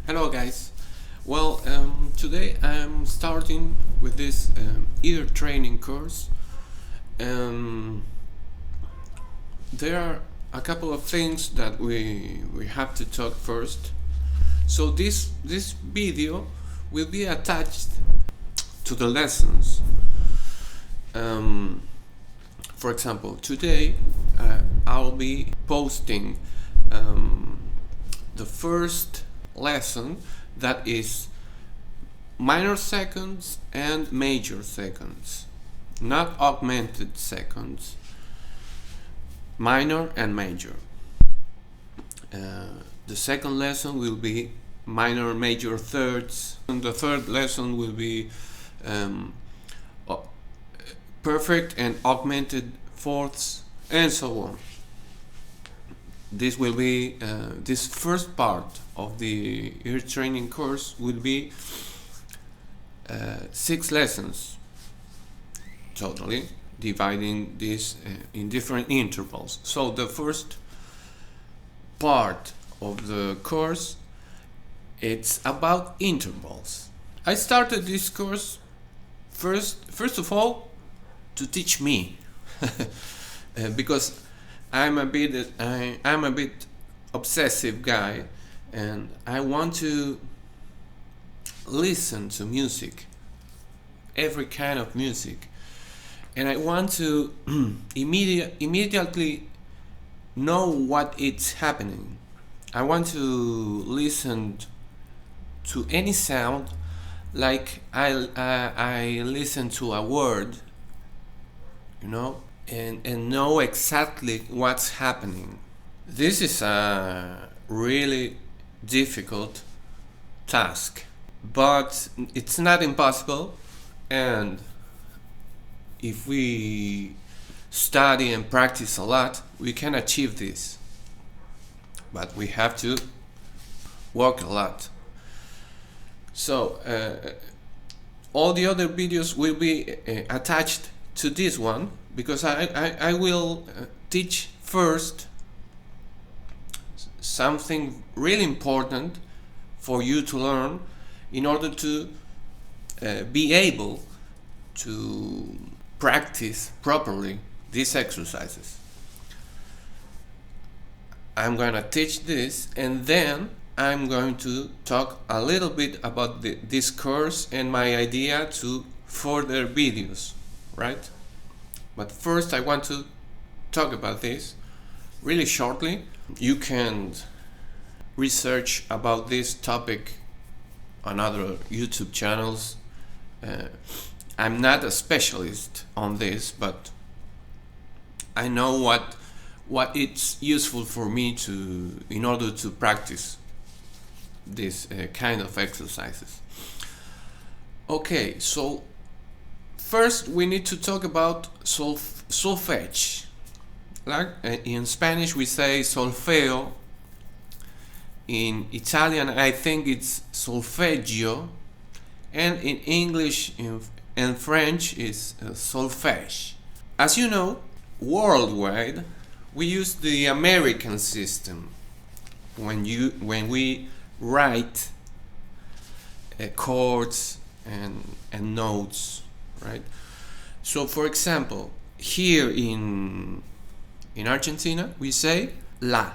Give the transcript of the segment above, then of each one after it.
Hello guys. Well, today I'm starting with this ear training course. There are a couple of things that we have to talk first. So this video will be attached to the lessons. For example, today I'll be posting the first lesson, that is minor seconds and major seconds, not augmented seconds, minor and major. The second lesson will be minor major thirds, and the third lesson will be perfect and augmented fourths, and so on. This will be this first part of the ear training course will be 6 lessons totally, dividing this in different intervals. So the first part of the course, it's about intervals. I started this course first of all to teach me because I'm a bit obsessive guy, and I want to listen to music, every kind of music, and I want to immediately know what it's happening. I want to listen to any sound like I listen to a word, you know, and know exactly what's happening. This is a really difficult task, but it's not impossible, and if we study and practice a lot, we can achieve this, but we have to work a lot. So all the other videos will be attached to this one, because I will teach first something really important for you to learn in order to be able to practice properly these exercises. I'm going to teach this, and then I'm going to talk a little bit about this course and my idea to further videos, right? But first I want to talk about this really shortly. You can research about this topic on other YouTube channels. I'm not a specialist on this, but I know what it's useful for me to in order to practice this kind of exercises. Okay, so first we need to talk about solfege. Like in Spanish we say solfeo. In Italian I think it's solfeggio, and in English and French is solfège. As you know, worldwide we use the American system when we write chords and notes, right? So for example, here in Argentina we say la,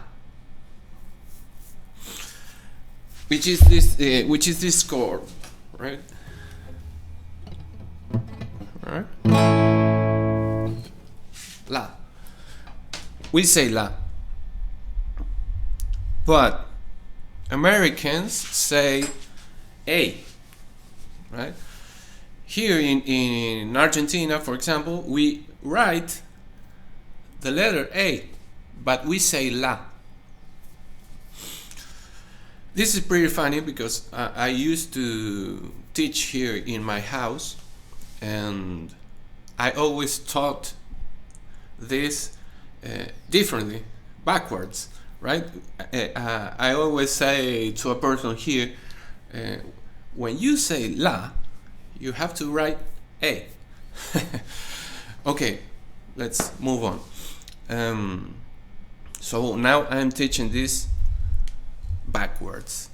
which is this chord, right? All right, la. We say la, but Americans say a, right? Here in Argentina, for example, we write the letter A, but we say la. This is pretty funny because I used to teach here in my house, and I always taught this differently, backwards, right? I always say to a person here, when you say la, you have to write A. Okay, let's move on. So now I'm teaching this backwards.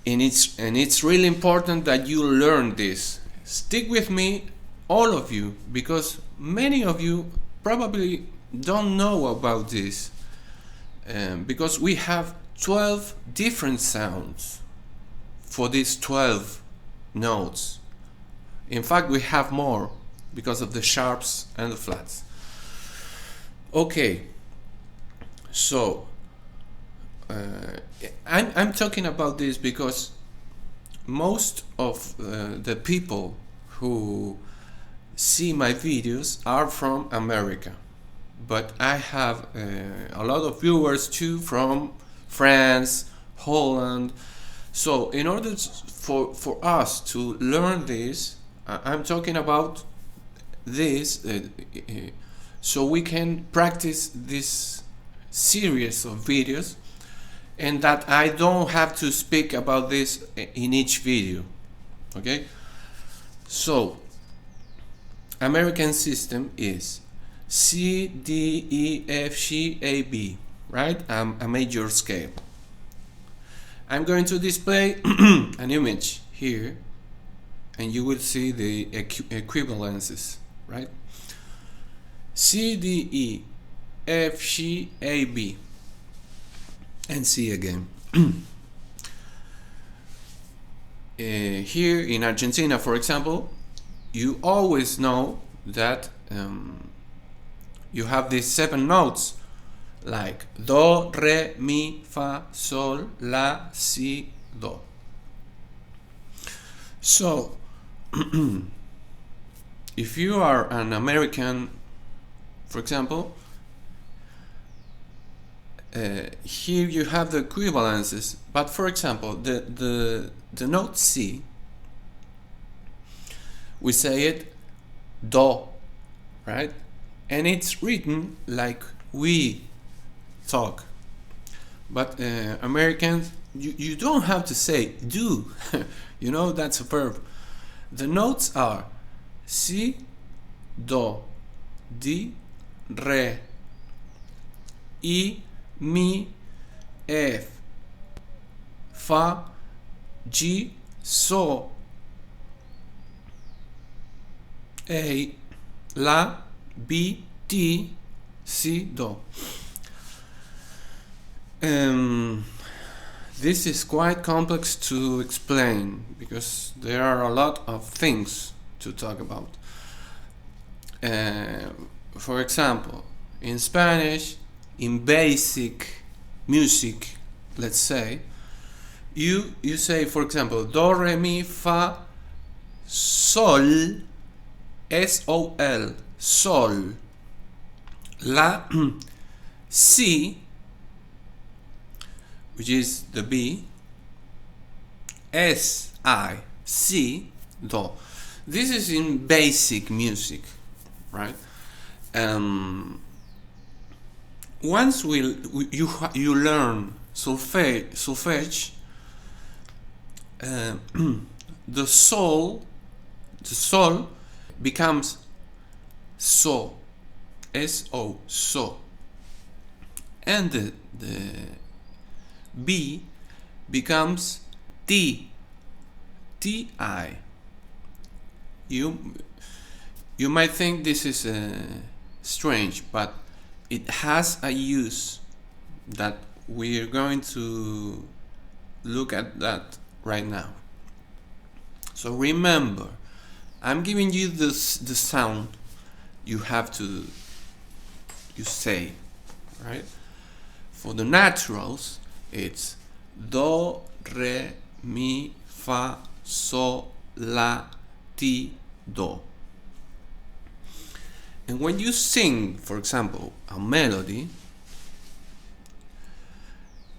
and it's really important that you learn this. Stick with me, all of you, because many of you probably don't know about this, because we have 12 different sounds for these 12 notes. In fact, we have more because of the sharps and the flats. Okay, so I'm talking about this because most of the people who see my videos are from America, but I have a lot of viewers too from France, Holland. So in order for us to learn this, I'm talking about this so we can practice this series of videos, and that I don't have to speak about this in each video. Okay, so American system is C, D, E, F, G, A, B, right? A major scale. I'm going to display an image here, and you will see the equivalences, right? C, D, E, F, G, A, B, and C again. Here in Argentina, for example, you always know that you have these 7 notes, like do, re, mi, fa, sol, la, si, do. So if you are an American, for example, here you have the equivalences, but for example, the note C, we say it do, right? And it's written like we talk. But Americans, you don't have to say do. You know, that's a verb. The notes are si, do, di, re, i, mi, f, fa, gi, so, a, la, bi, ti, si, do. This is quite complex to explain because there are a lot of things to talk about. For example, in Spanish, in basic music, let's say, you say, for example, do, re, mi, fa, sol, S-O-L, sol, la, si, which is the B, S-I, si, do. This is in basic music, right? Once you learn solfege, the sol becomes so, S-O, so, and the B becomes T, T-I. You might think this is strange, but it has a use that we're going to look at that right now. So remember, I'm giving you the sound you have to say, right? For the naturals, it's do, re, mi, fa, sol, la, ti, do. And when you sing, for example, a melody,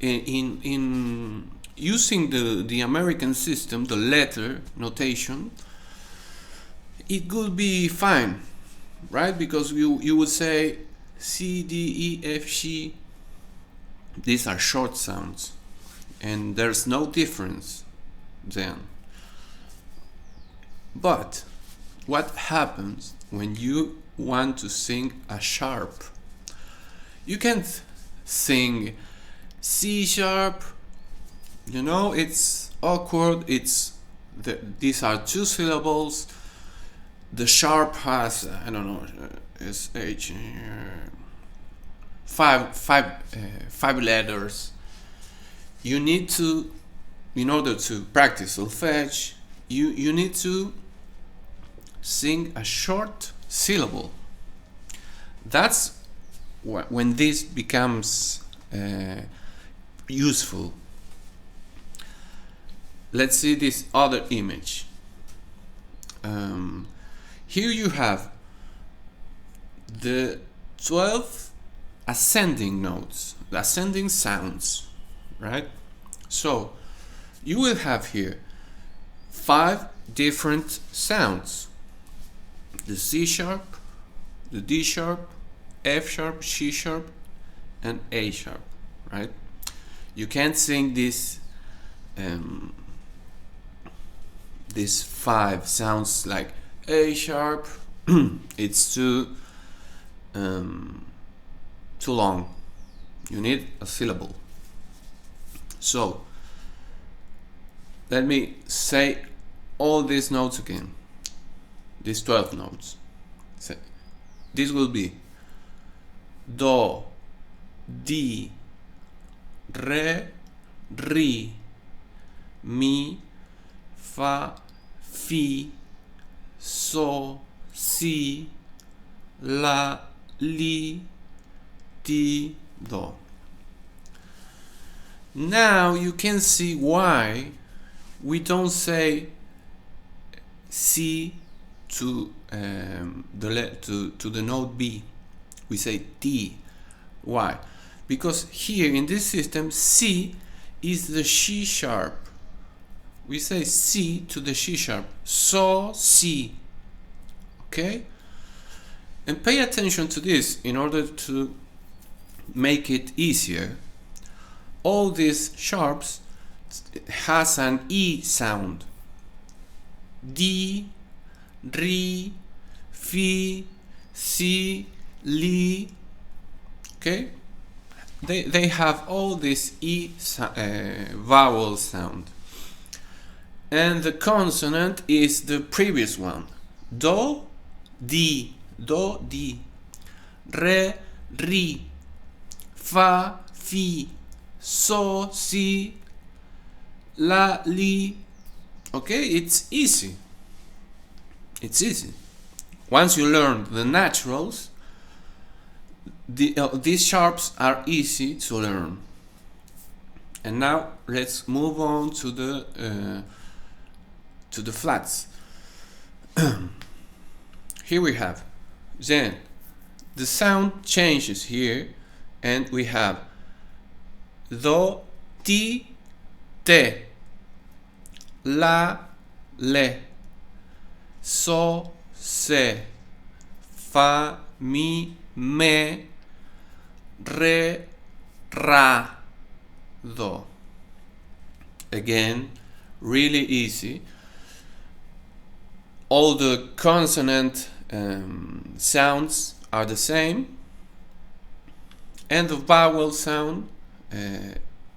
in using the American system, the letter notation, it could be fine, right? Because you would say C, D, E, F, G. These are short sounds, and there's no difference then. But what happens when you want to sing a sharp? You can't sing C sharp, you know, it's awkward. These are two syllables. The sharp has I don't know, sh five letters. You need to, in order to practice solfege, you need to sing a short syllable. That's when this becomes useful. Let's see this other image. Here you have the 12 ascending notes, the ascending sounds, right? So you will have here 5 different sounds: the C sharp, the D sharp, F sharp, C sharp, and A sharp, right? You can't sing these 5 sounds like A sharp. It's too long. You need a syllable. So let me say all these notes again, these 12 notes. So this will be do, di, re, ri, mi, fa, fi, so, si, la, li, ti, do. Now you can see why we don't say C to the note B. We say D. Why? Because here in this system, C is the C sharp. We say C to the C sharp. So, Si. Okay? And pay attention to this in order to make it easier. All these sharps has an E sound. Di, ri, fi, si, li. Okay? They have all this E vowel sound. And the consonant is the previous one. Do, di, re, ri, fa, fi, so, si, la, li. Okay, it's easy. It's easy. Once you learn the naturals, these sharps are easy to learn. And now let's move on to the flats. Here we have, then the sound changes here, and we have do, ti, te, la, le, so, se, fa, mi, me, re, ra, do. Again, really easy. All the consonant sounds are the same, and the vowel sound,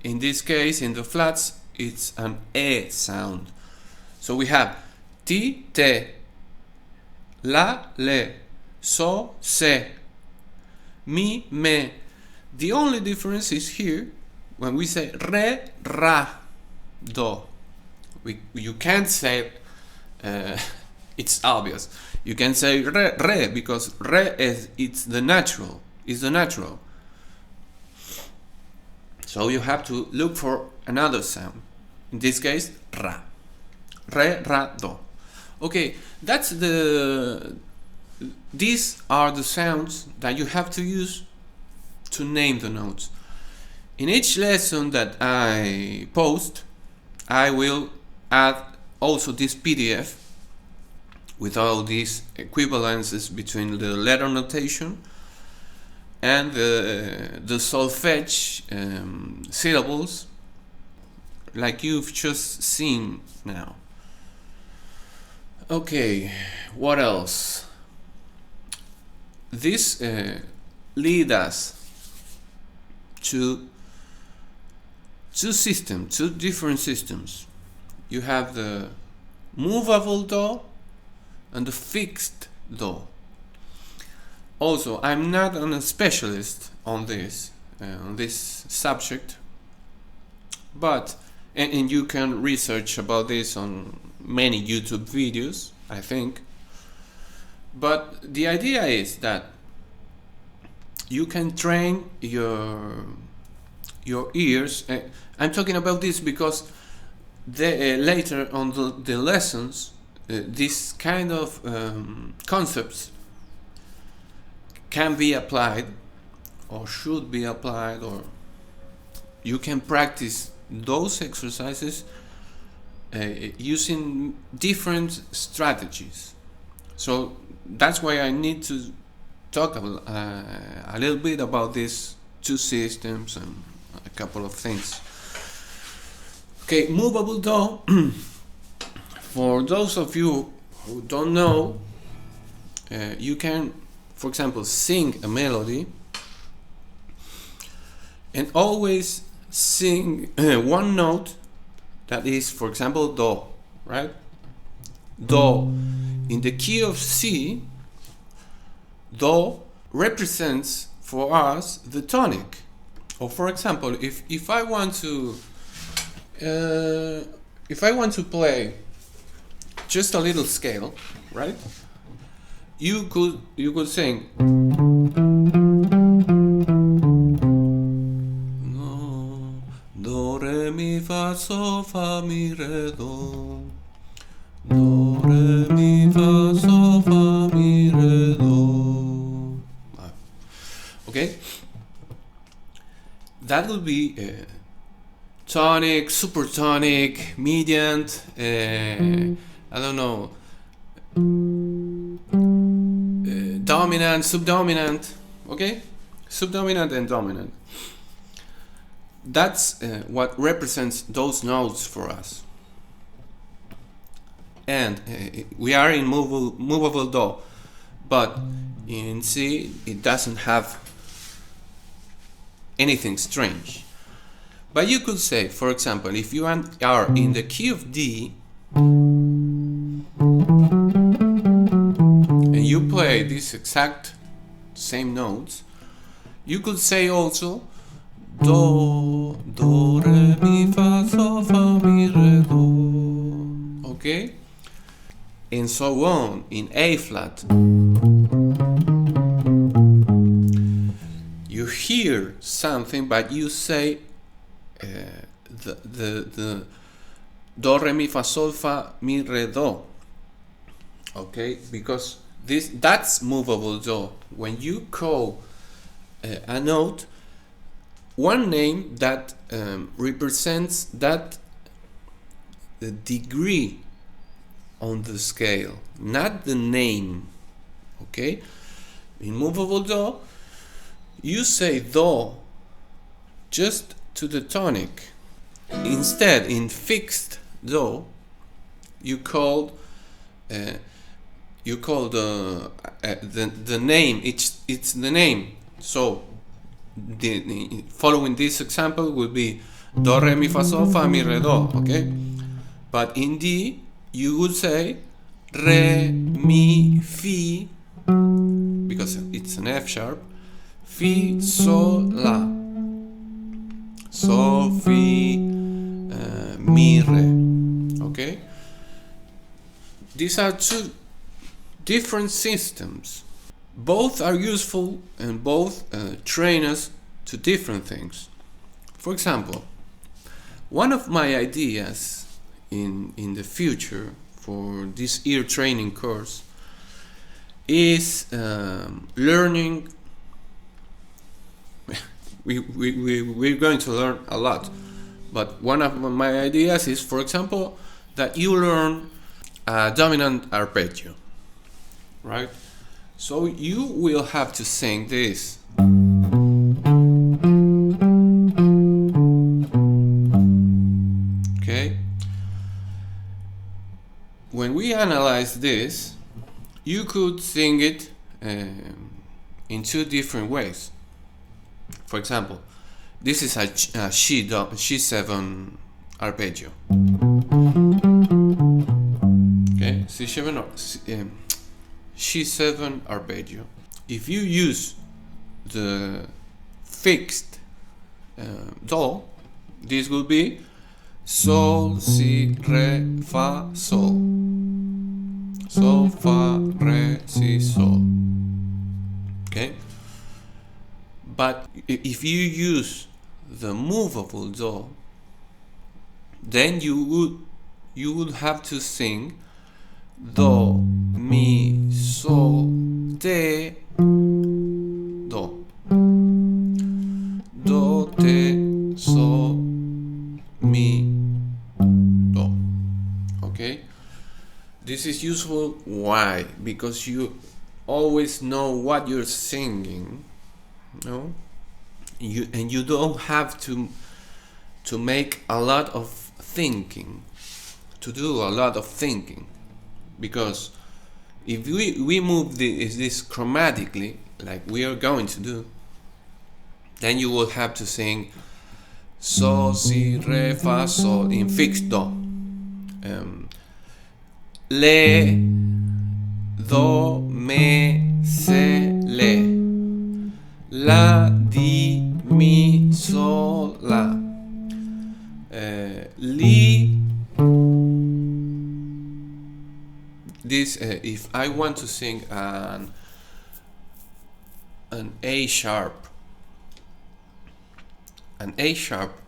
in this case, in the flats, it's an E sound. So we have ti, te, la, le, so, se, mi, me. The only difference is here when we say re, ra, do. You can't say it's obvious. You can say re because re it's the natural. So you have to look for another sound. In this case, ra. Re, ra, do. Okay, these are the sounds that you have to use to name the notes. In each lesson that I post, I will add also this PDF with all these equivalences between the letter notation and the solfege syllables, like you've just seen now. Okay, what else? This leads us to two different systems. you have the movable do and the fixed do. Also, I'm not a specialist on this subject, but and you can research about this on many YouTube videos, I think. But the idea is that you can train your ears. I'm talking about this because later on the lessons, this kind of concepts can be applied, or should be applied, or you can practice those exercises using different strategies. So that's why I need to talk a little bit about these two systems and a couple of things. Okay, movable do. For those of you who don't know, you can, for example, sing a melody and always sing one note that is, for example, do, right? Do. In the key of C, do represents for us the tonic. Or for example, if I want to play just a little scale, right? You could sing no, do re mi fa sol fa mi re do, do re mi fa sol fa mi re do. Okay, that would be tonic, supertonic, median, I don't know, dominant, subdominant, okay? Subdominant and dominant. That's what represents those notes for us. And we are in movable do, but in C it doesn't have anything strange. But you could say, for example, if you are in the key of D and you play these exact same notes, you could say also do, do, re, mi, fa, sol, fa, mi, re, do. Okay? And so on in A flat. You hear something, but you say the do, re, mi, fa, sol, fa, mi, re, do. Okay, because that's movable do. When you call a note, one name that represents that degree on the scale, not the name. Okay, in movable do, you say do just to the tonic. Instead, in fixed do, you call the name. It's the name. So the following this example would be do, re, mi, fa, sol, fa, mi, re, do. Okay, but in D you would say re, mi, fi, because it's an F sharp, fi, sol, la, sol, fi, mi, re. Okay, these are two different systems. Both are useful and both train us to different things. For example, one of my ideas in the future for this ear training course is learning. We're going to learn a lot, but one of my ideas is, for example, that you learn a dominant arpeggio, right? So you will have to sing this. Okay? When we analyze this, you could sing it in two different ways. For example, this is a G7 arpeggio. C7 arpeggio. If you use the fixed do, this will be Sol, Si, Re, Fa, Sol. Sol, Fa, Re, Si, Sol. Okay? But if you use the movable do, then you would have to sing do, mi, sol, te, do. Do, te, sol, mi, do. Okay? This is useful. Why? Because you always know what you're singing, no? And you don't have to make a lot of thinking, to do a lot of thinking, because if we move this chromatically, like we are going to do, then you will have to sing Sol, Si, Re, Fa, Sol in fixed do. Le, do, me, se, le. La, di, mi, sol, la. Li. This if I want to sing an A sharp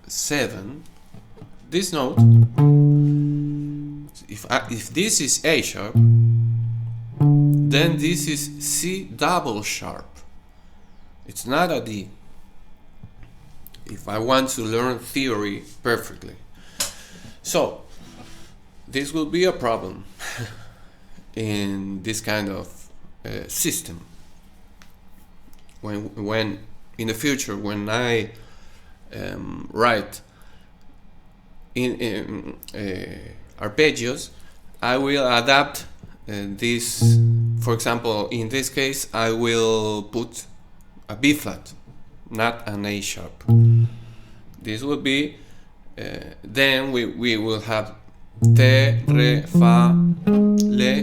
7, this note, if this is A sharp, then this is C double sharp. It's not a D. If I want to learn theory perfectly. So this will be a problem in this kind of system. When in the future, when I write in arpeggios, I will adapt this. For example, in this case, I will put a B flat, not an A sharp. This will be, then we will have te, re, fa, le,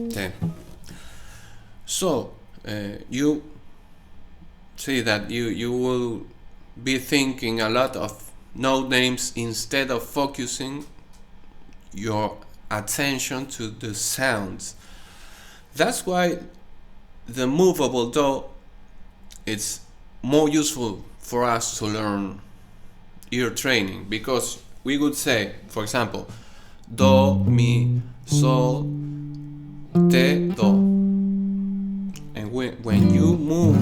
te. So you see that you will be thinking a lot of note names instead of focusing your attention to the sounds. That's why the movable do, it's more useful for us to learn ear training, because we would say, for example, do, mi, sol, te, do. And when you move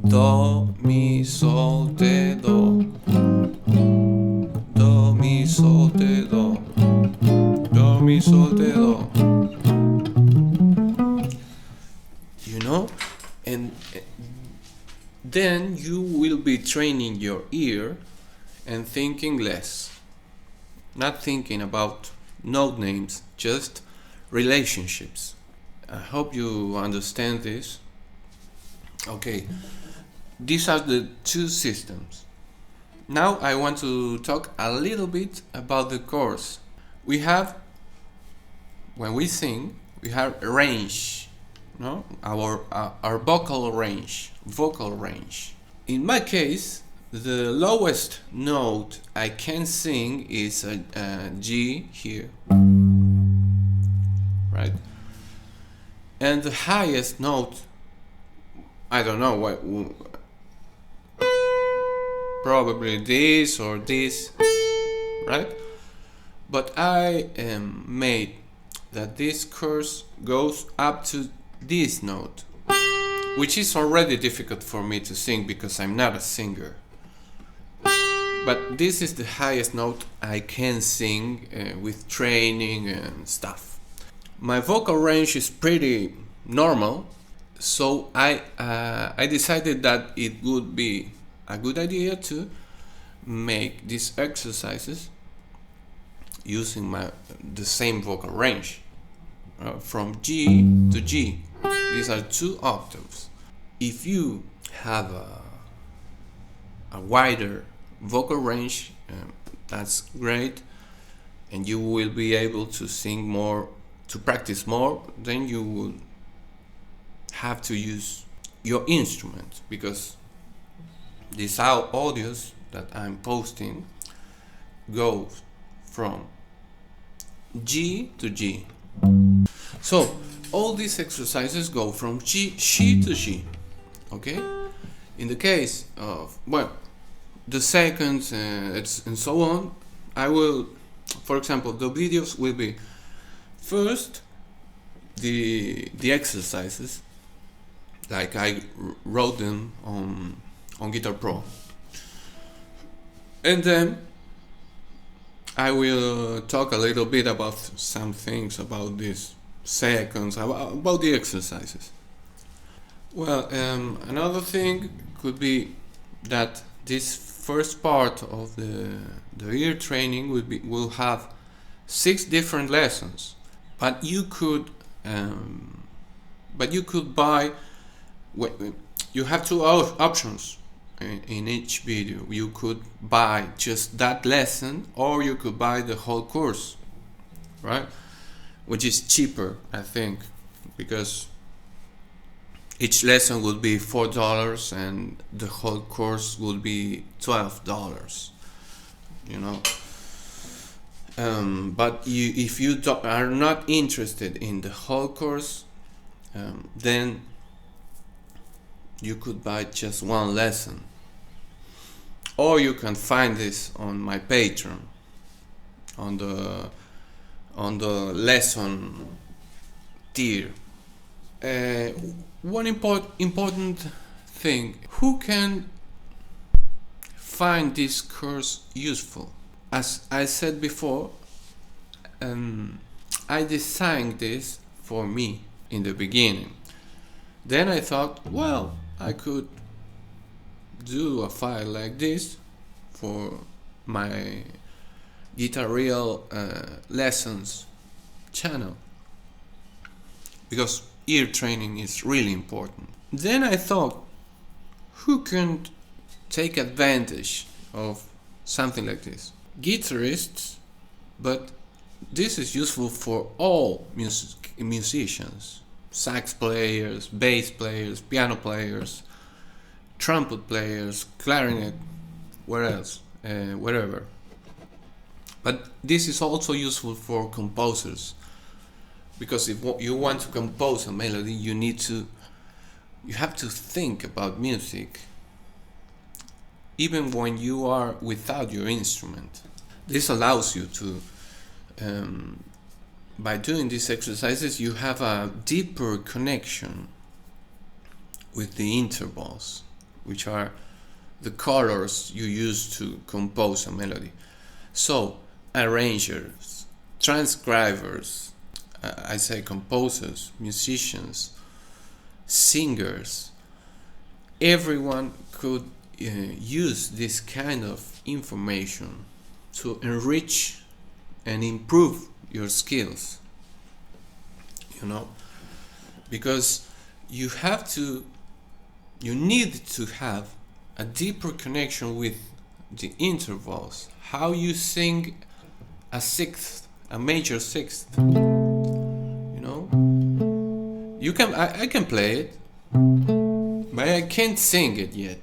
do, mi, sol, te, do, do, mi, sol, te, do, do, mi, sol, te, do, you know, and then you will be training your ear and thinking less, not thinking about note names, just relationships. I hope you understand this. Okay, these are the two systems. Now I want to talk a little bit about the chords. We have, when we sing, we have range, no? Our vocal range. In my case, the lowest note I can sing is a G here, right? And the highest note, I don't know what, probably this or this, right? But I made that this chorus goes up to this note, which is already difficult for me to sing because I'm not a singer. But this is the highest note I can sing with training and stuff. My vocal range is pretty normal, so I decided that it would be a good idea to make these exercises using the same vocal range from G to G. These are 2 octaves. If you have a wider vocal range, that's great. and you will be able to sing more, to practice more. Then you will have to use your instrument, because these audios that I'm posting go from G to G. So all these exercises go from G to G. Okay? In the case of, well, the seconds and so on, I will, for example, the videos will be first the exercises, like I wrote them on Guitar Pro, and then I will talk a little bit about some things about these seconds, about the exercises. Well, another thing could be that this first part of the ear training will have 6 different lessons, but you could buy. You have 2 options in each video. You could buy just that lesson, or you could buy the whole course, right? Which is cheaper, I think, because each lesson would be $4 and the whole course would be $12, you know. But if you are not interested in the whole course, then you could buy just 1 lesson, or you can find this on my Patreon, on the lesson tier. One important thing: who can find this course useful? As I said before, I designed this for me in the beginning. Then I thought, well, I could do a file like this for my Guitareal lessons channel, because ear training is really important. Then I thought, who can take advantage of something like this? Guitarists, but this is useful for all musicians: sax players, bass players, piano players, trumpet players, clarinet, wherever. But this is also useful for composers, because if you want to compose a melody, you have to think about music, even when you are without your instrument. This allows you to, by doing these exercises, you have a deeper connection with the intervals, which are the colors you use to compose a melody. So arrangers, transcribers, I say composers, musicians, singers, everyone could use this kind of information to enrich and improve your skills, you know, because you need to have a deeper connection with the intervals, how you sing a sixth, a major sixth, you know. I can play it, but I can't sing it yet.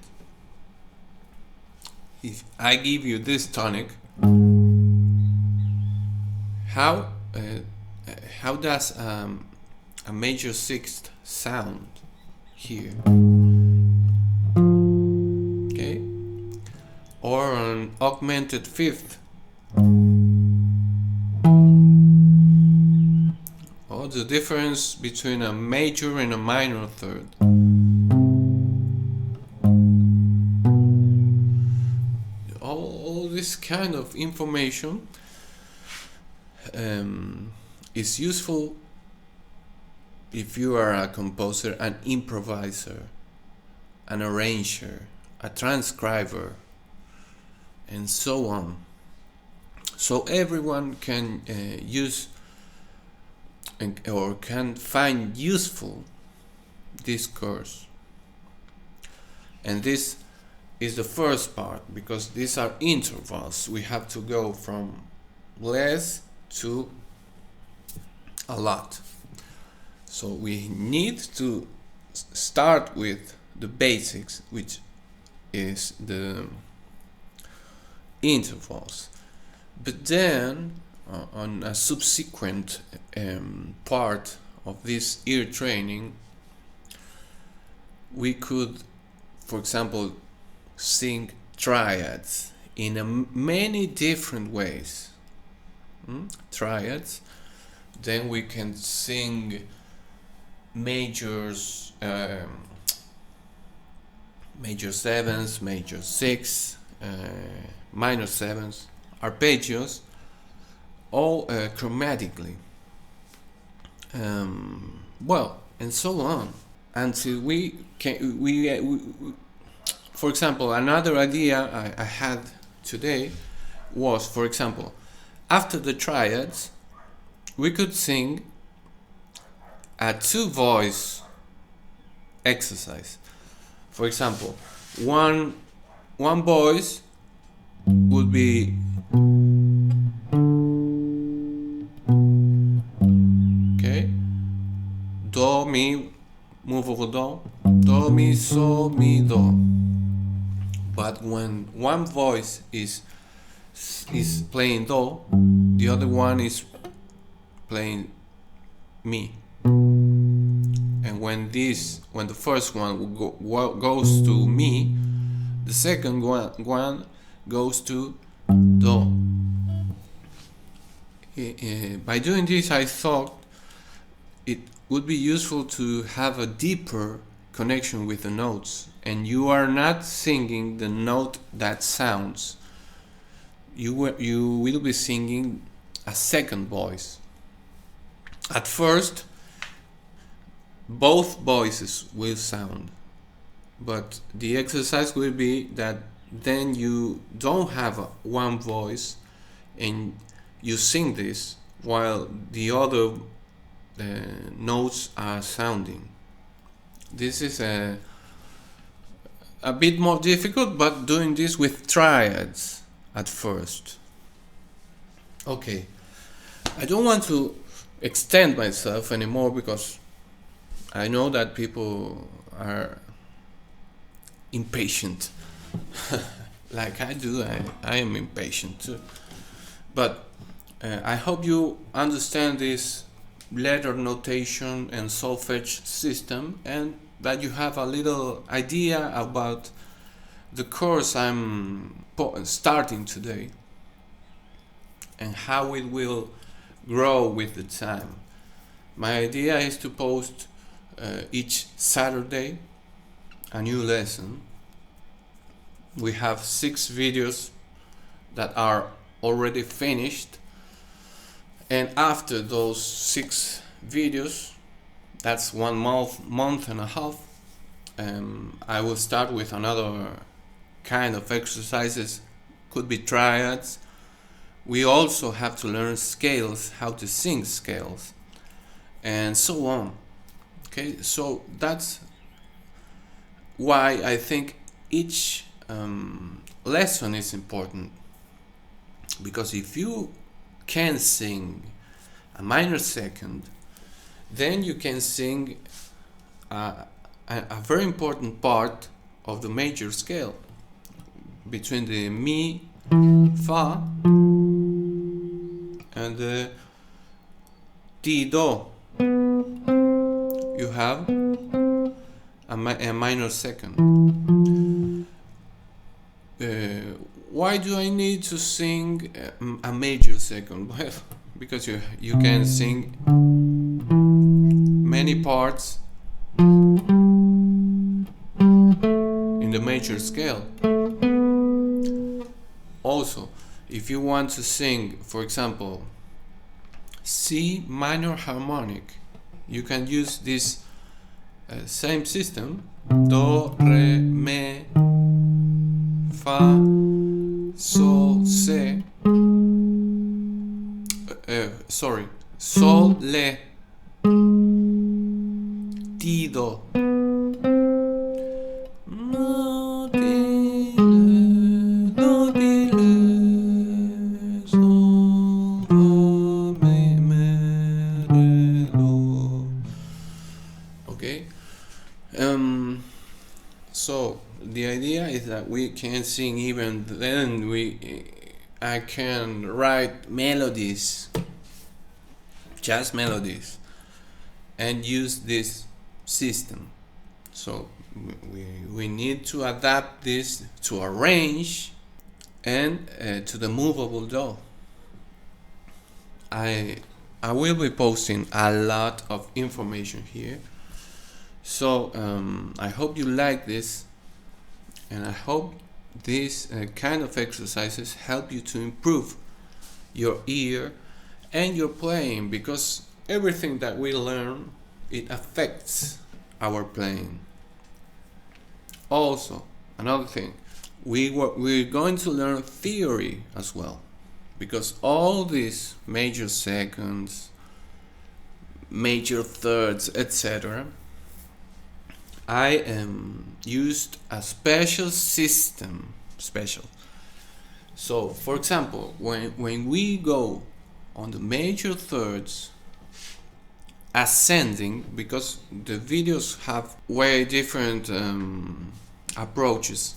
If I give you this tonic, how does a major sixth sound here? Okay, or an augmented fifth, or the difference between a major and a minor third. All this kind of information is useful if you are a composer, an improviser, an arranger, a transcriber, and so on. So everyone can use or can find useful this course. And this is the first part, because these are intervals. We have to go from less to a lot. So we need to start with the basics, which is the intervals. But then on a subsequent part of this ear training, we could, for example, sing triads in many different ways. Triads. Then we can sing majors, major sevens, major six, minor sevens, arpeggios, all chromatically. Well, and so on until we can. For example, another idea I had today was, for example, after the triads, we could sing a two-voice exercise. For example, one voice would be do, mi, move over do, mi, so, mi, do. But when one voice is playing do, the other one is playing mi. And when the first one goes to mi, the second one goes to do. By doing this, I thought it would be useful to have a deeper connection with the notes, and you are not singing the note that sounds. You will be singing a second voice. At first, both voices will sound, but the exercise will be that then you don't have one voice and you sing this while the other notes are sounding. This is a bit more difficult, but doing this with triads at first. Okay, I don't want to extend myself anymore because I know that people are impatient. Like I do, I am impatient too. But I hope you understand this letter notation and solfege system, and that you have a little idea about the course I'm starting today and how it will grow with the time. My idea is to post each Saturday a new lesson. We have 6 videos that are already finished, and after those 6 videos, that's 1 month and a half, I will start with another kind of exercises. Could be triads. We also have to learn scales, how to sing scales, and so on. Okay, so that's why I think each lesson is important, because if you can sing a minor second, then you can sing a very important part of the major scale between the mi, fa, and the ti, do. You have a minor second. Why do I need to sing a major second? Well, because you can sing many parts in the major scale. Also, if you want to sing, for example, C minor harmonic, you can use this same system: do, re, mi, fa, sol, se, sol, le, ti, do. No, ti, le, do, ti, le, sol. So the idea is that we can sing, even then I can write melodies, just melodies, and use this system. So we need to adapt this to a range and to the movable DAW. I will be posting a lot of information here, so I hope you like this, and I hope these kind of exercises help you to improve your ear and your playing, because everything that we learn, it affects our playing. Also, another thing, we're going to learn theory as well, because all these major seconds, major thirds, etc., I used a special system. So, for example, when we go on the major thirds ascending, because the videos have way different approaches.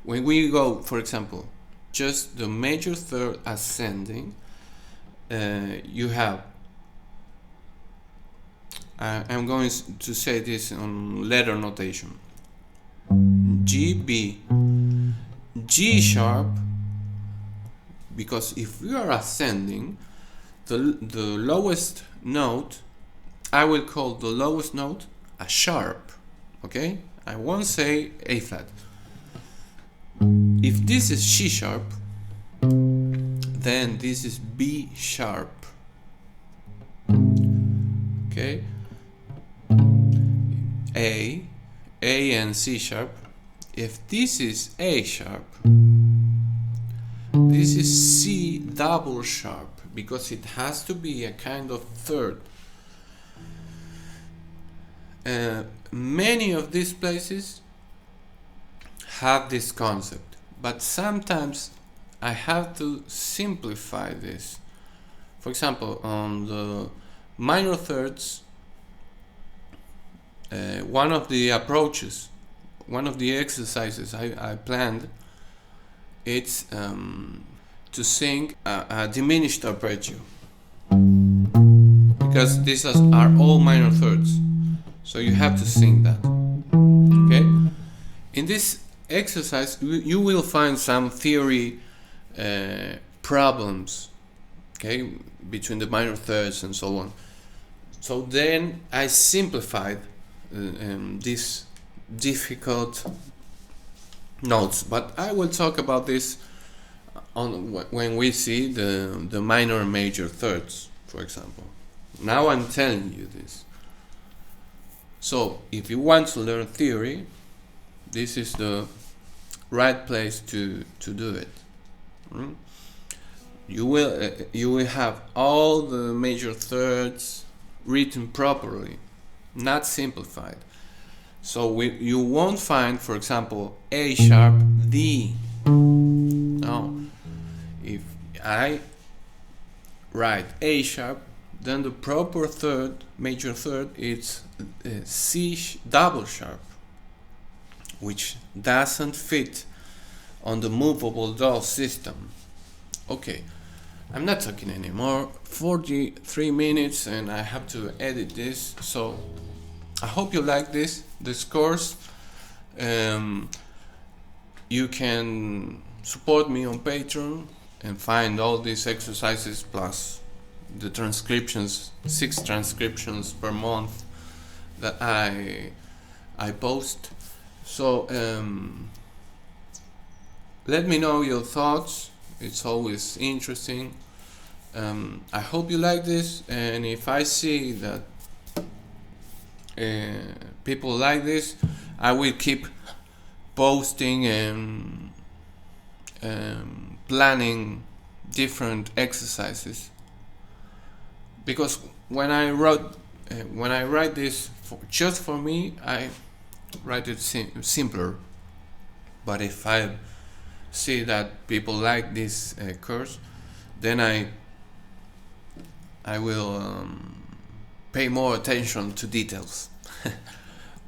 When we go, for example, just the major third ascending, you have, I'm going to say this on letter notation: G, B, G sharp, because if we are ascending, the lowest note, I will call the lowest note a sharp, okay? I won't say A flat. If this is C sharp, then this is B sharp, okay? A and C sharp. If this is A sharp, this is C double sharp, because it has to be a kind of third. Many of these places have this concept, but sometimes I have to simplify this. For example, on the minor thirds, one of the approaches, one of the exercises I planned, it's to sing a diminished arpeggio, because these are all minor thirds, so you have to sing that, okay? In this exercise you will find some theory problems, okay, between the minor thirds and so on. So then I simplified these difficult notes, but I will talk about this when we see the minor and major thirds, for example. Now I'm telling you this. So if you want to learn theory, this is the right place to do it. You will have all the major thirds written properly, not simplified. So you won't find, for example, A sharp, D. No. If I write A sharp, then the proper third, major third, is C double sharp, which doesn't fit on the movable DAW system. Okay, I'm not talking anymore. 43 minutes and I have to edit this, so I hope you like this course. You can support me on Patreon and find all these exercises plus the transcriptions, 6 transcriptions per month that I post. So let me know your thoughts. It's always interesting. I hope you like this, and if I see that people like this, I will keep posting and planning different exercises, because when I write this just for me, I write it simpler. But if I see that people like this course, then I will pay more attention to details.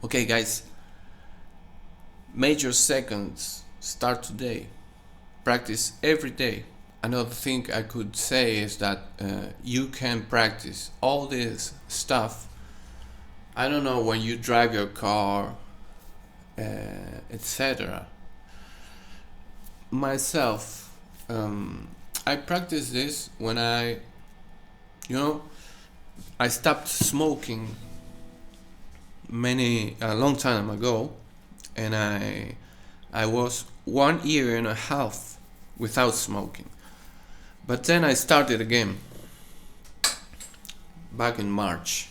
Okay guys, major seconds start today. Practice every day. Another thing I could say is that you can practice all this stuff, I don't know, when you drive your car, etc. Myself, I practice this when I stopped smoking a long time ago, and I was 1 year and a half without smoking. But then I started again back in March,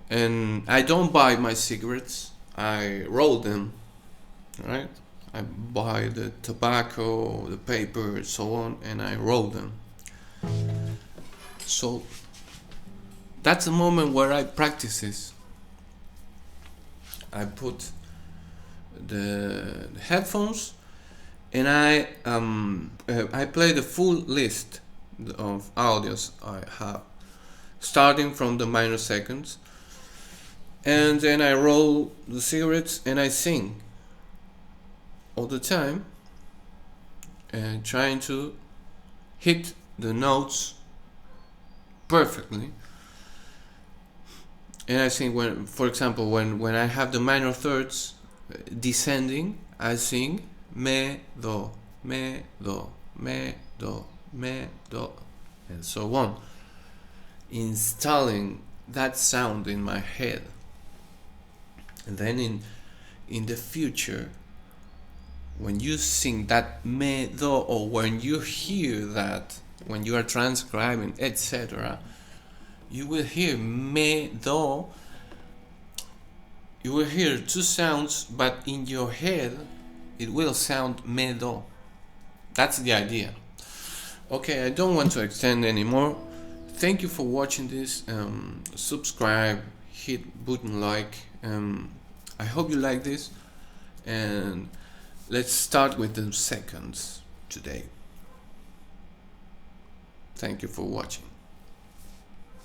and I don't buy my cigarettes, I roll them, right? I buy the tobacco, the paper, so on, and I roll them. So that's a moment where I practice this. I put the headphones and I play the full list of audios I have, starting from the minor seconds, and then I roll the cigarettes and I sing all the time, and trying to hit the notes perfectly. And I sing when, for example, when I have the minor thirds descending, I sing me, do, me, do, me, do, me, do, and so on, installing that sound in my head. And then in the future, when you sing that me, do, or when you hear that, when you are transcribing, etc., you will hear me, do. You will hear two sounds, but in your head it will sound me, do. That's the idea. Okay, I don't want to extend anymore. Thank you for watching this. Subscribe, hit button like. I hope you like this, and let's start with the seconds today. Thank you for watching.